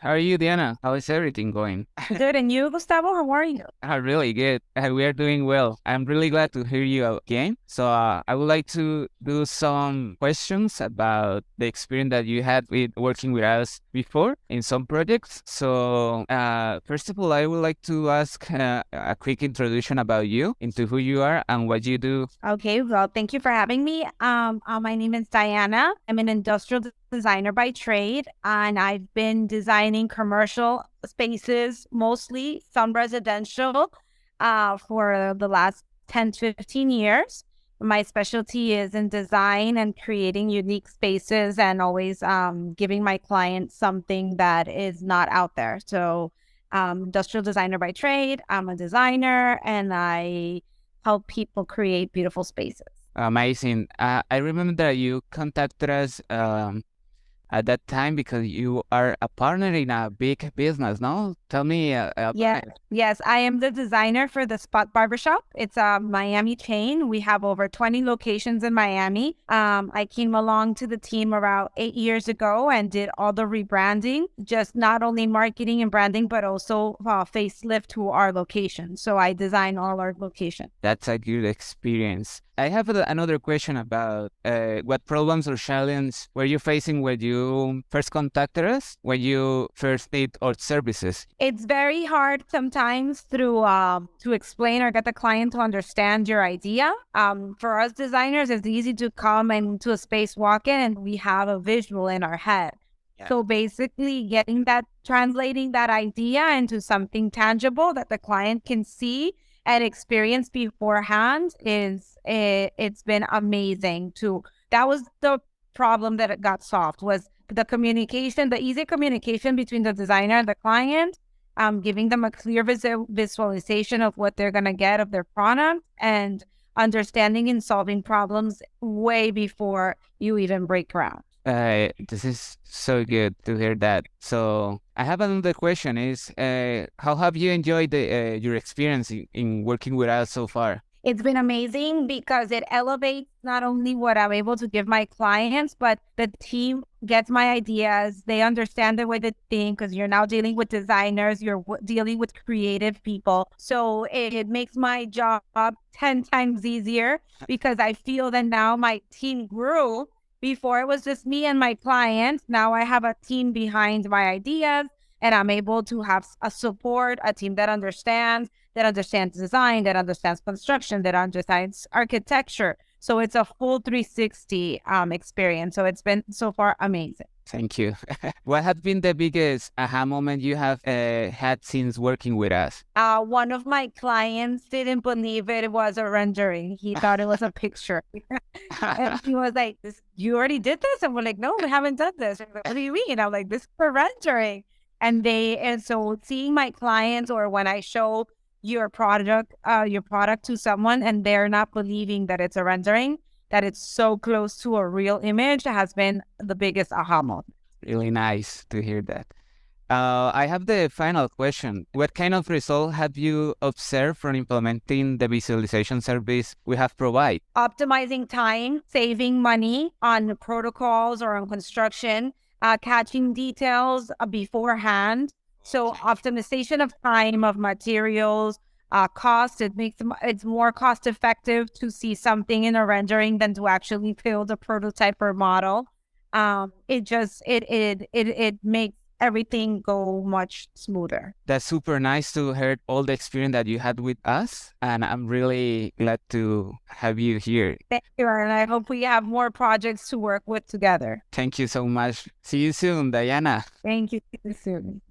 How are you, Diana? How is everything going? Good. And you, Gustavo, how are you? Really good. We are doing well. I'm really glad to hear you again. I would like to do some questions about the experience that you had with working with us before in some projects. First of all, I would like to ask a quick introduction about you, into who you are and what you do. Okay, well, thank you for having me. My name is Diana. I'm an industrial designer by trade, and I've been designing commercial spaces, mostly some residential, for the last 10 to 15 years. My specialty is in design and creating unique spaces and always giving my clients something that is not out there. Industrial designer by trade. I'm a designer and I help people create beautiful spaces. Amazing. I remember that you contacted us at that time because you are a partner in a big business, no? Tell me Yeah, about it. yes, I am the designer for the Spot Barbershop. It's a Miami chain. We have over 20 locations in Miami. I came along to the team around 8 years ago and did all the rebranding, just not only marketing and branding, but also facelift to our location. So I design all our locations. That's a good experience. I have another question about what problems or challenges were you facing when you first contacted us, when you first need our services? It's very hard sometimes to explain or get the client to understand your idea. For us designers, it's easy to come into a space, walk in, and we have a visual in our head. Yeah. So basically, translating that idea into something tangible that the client can see and experience beforehand it's been amazing. That was the problem that it got solved, was the easy communication between the designer and the client, giving them a clear visualization of what they're going to get of their product, and understanding and solving problems way before you even break ground. This is so good to hear that. So I have another question is, how have you enjoyed your experience in working with us so far? It's been amazing because it elevates not only what I'm able to give my clients, but the team gets my ideas. They understand the way they think, because you're now dealing with designers, dealing with creative people. So it makes my job 10 times easier because I feel that now my team grew. Before it was just me and my clients. Now I have a team behind my ideas, and I'm able to have a team that understands design, that understands construction, that understands architecture. So it's a full 360 experience. So it's been so far amazing. Thank you. What has been the biggest aha moment you have had since working with us? One of my clients didn't believe it was a rendering. He thought it was a picture. And he was like, you already did this? And we're like, no, we haven't done this. Like, what do you mean? I'm like, this is for rendering. And so seeing my clients, or when I show your product to someone and they're not believing that it's a rendering, that it's so close to a real image, has been the biggest aha moment. Really nice to hear that. I have the final question. What kind of result have you observed from implementing the visualization service we have provided? Optimizing time, saving money on protocols or on construction, catching details beforehand. So optimization of time, of materials, cost. It's more cost effective to see something in a rendering than to actually build a prototype or model. It makes everything go much smoother. That's super nice to hear all the experience that you had with us, and I'm really glad to have you here. Thank you, and I hope we have more projects to work with together. Thank you so much. See you soon, Diana. Thank you. See you soon.